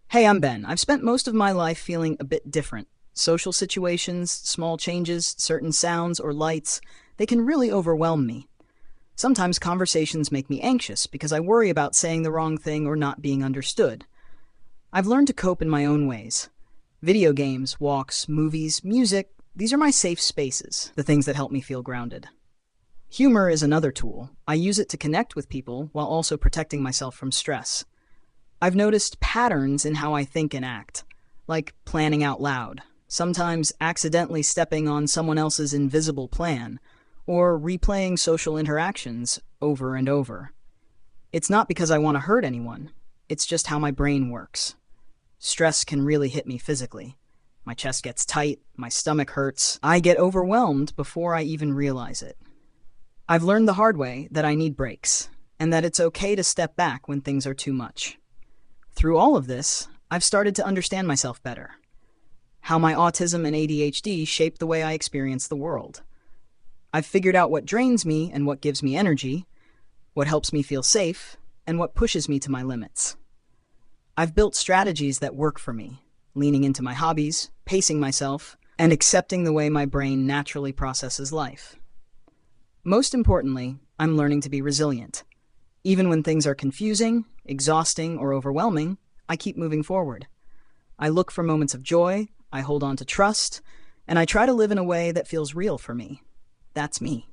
Hey, I'm Ben. I've spent most of my life feeling a bit different. Social situations, small changes, certain sounds or lights, they can really overwhelm me. Sometimes conversations make me anxious because I worry about saying the wrong thing or not being understood. I've learned to cope in my own ways. Video games, walks, movies, music, these are my safe spaces, the things that help me feel grounded. Humor is another tool. I use it to connect with people while also protecting myself from stress. I've noticed patterns in how I think and act, like planning out loud, sometimes accidentally stepping on someone else's invisible plan, or replaying social interactions over and over. It's not because I want to hurt anyone, it's just how my brain works. Stress can really hit me physically. My chest gets tight, my stomach hurts, I get overwhelmed before I even realize it. I've learned the hard way that I need breaks, and that it's okay to step back when things are too much. Through all of this, I've started to understand myself better. How my autism and ADHD shape the way I experience the world. I've figured out what drains me and what gives me energy, what helps me feel safe, and what pushes me to my limits. I've built strategies that work for me, leaning into my hobbies, pacing myself, and accepting the way my brain naturally processes life. Most importantly, I'm learning to be resilient. Even when things are confusing, exhausting, or overwhelming, I keep moving forward. I look for moments of joy, I hold on to trust, and I try to live in a way that feels real for me. That's me.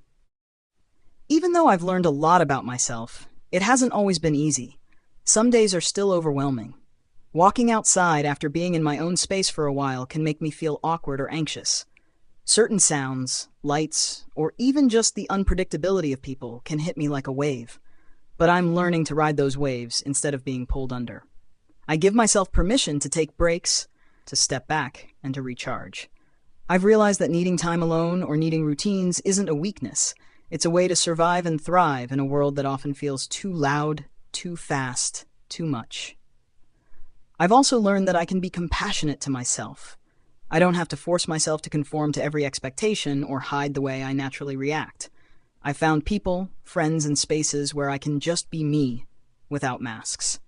Even though I've learned a lot about myself, it hasn't always been easy. Some days are still overwhelming. Walking outside after being in my own space for a while can make me feel awkward or anxious. Certain sounds, lights, or even just the unpredictability of people can hit me like a wave. But I'm learning to ride those waves instead of being pulled under. I give myself permission to take breaks, to step back, and to recharge. I've realized that needing time alone or needing routines isn't a weakness. It's a way to survive and thrive in a world that often feels too loud, too fast, too much. I've also learned that I can be compassionate to myself. I don't have to force myself to conform to every expectation or hide the way I naturally react. I've found people, friends, and spaces where I can just be me, without masks.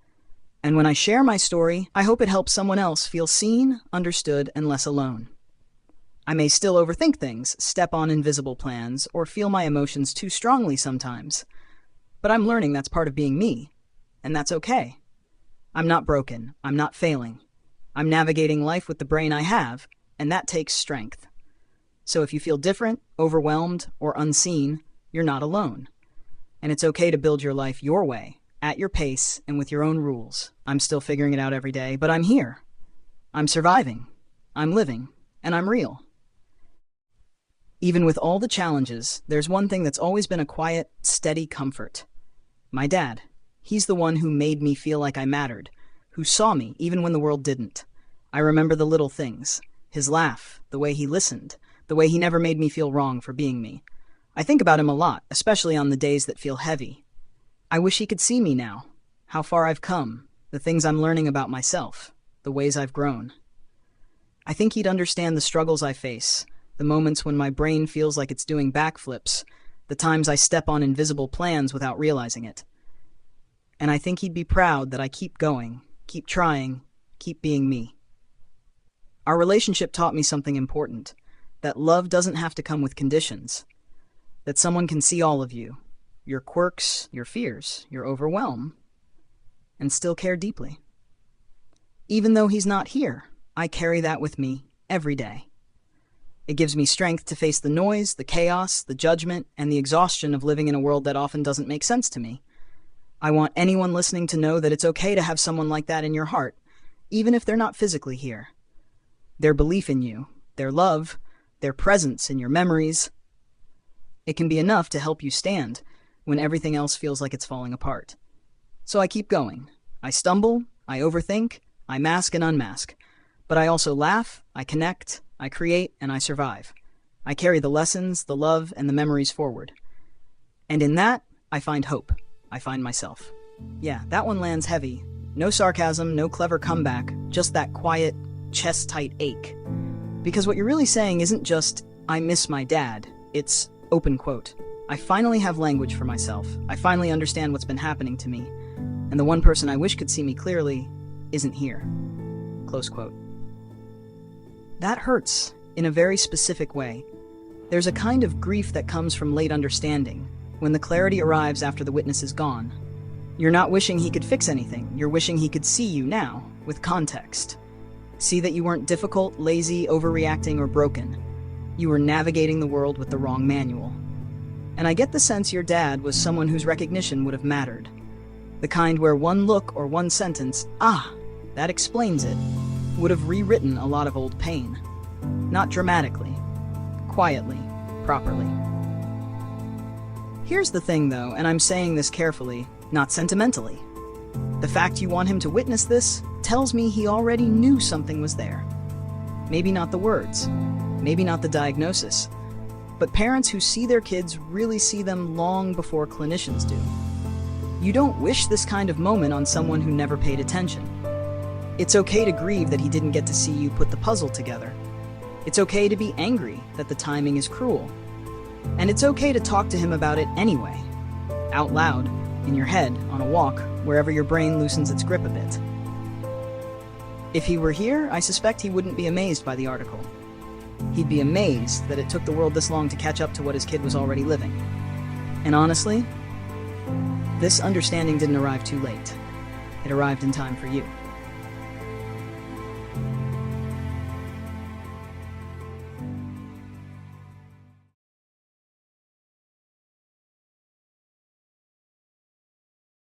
And when I share my story, I hope it helps someone else feel seen, understood, and less alone. I may still overthink things, step on invisible plans, or feel my emotions too strongly sometimes. But I'm learning that's part of being me, and that's okay. I'm not broken, I'm not failing. I'm navigating life with the brain I have, and that takes strength. So if you feel different, overwhelmed, or unseen, you're not alone. And it's okay to build your life your way, at your pace, and with your own rules. I'm still figuring it out every day, but I'm here. I'm surviving. I'm living. And I'm real. Even with all the challenges, there's one thing that's always been a quiet, steady comfort. My dad. He's the one who made me feel like I mattered, who saw me even when the world didn't. I remember the little things. His laugh, the way he listened, the way he never made me feel wrong for being me. I think about him a lot, especially on the days that feel heavy. I wish he could see me now, how far I've come, the things I'm learning about myself, the ways I've grown. I think he'd understand the struggles I face, the moments when my brain feels like it's doing backflips, the times I step on invisible plans without realizing it. And I think he'd be proud that I keep going, keep trying, keep being me. Our relationship taught me something important, that love doesn't have to come with conditions. That someone can see all of you, your quirks, your fears, your overwhelm, and still care deeply. Even though he's not here, I carry that with me every day. It gives me strength to face the noise, the chaos, the judgment, and the exhaustion of living in a world that often doesn't make sense to me. I want anyone listening to know that it's okay to have someone like that in your heart, even if they're not physically here. Their belief in you, their love, their presence in your memories, it can be enough to help you stand when everything else feels like it's falling apart. So I keep going. I stumble, I overthink, I mask and unmask. But I also laugh, I connect, I create, and I survive. I carry the lessons, the love, and the memories forward. And in that, I find hope. I find myself. Yeah, that one lands heavy. No sarcasm, no clever comeback, just that quiet, chest-tight ache. Because what you're really saying isn't just, I miss my dad. It's, open quote, I finally have language for myself. I finally understand what's been happening to me. And the one person I wish could see me clearly, isn't here." Close quote. That hurts in a very specific way. There's a kind of grief that comes from late understanding, when the clarity arrives after the witness is gone. You're not wishing he could fix anything, you're wishing he could see you now, with context. See that you weren't difficult, lazy, overreacting, or broken. You were navigating the world with the wrong manual. And I get the sense your dad was someone whose recognition would have mattered. The kind where one look or one sentence, "Ah, that explains it," would have rewritten a lot of old pain. Not dramatically, quietly, properly. Here's the thing though, and I'm saying this carefully, not sentimentally. The fact you want him to witness this tells me he already knew something was there. Maybe not the words, maybe not the diagnosis, but parents who see their kids really see them long before clinicians do. You don't wish this kind of moment on someone who never paid attention. It's okay to grieve that he didn't get to see you put the puzzle together. It's okay to be angry that the timing is cruel. And it's okay to talk to him about it anyway, out loud, in your head, on a walk, wherever your brain loosens its grip a bit. If he were here, I suspect he wouldn't be amazed by the article. He'd be amazed that it took the world this long to catch up to what his kid was already living. And honestly, this understanding didn't arrive too late. It arrived in time for you.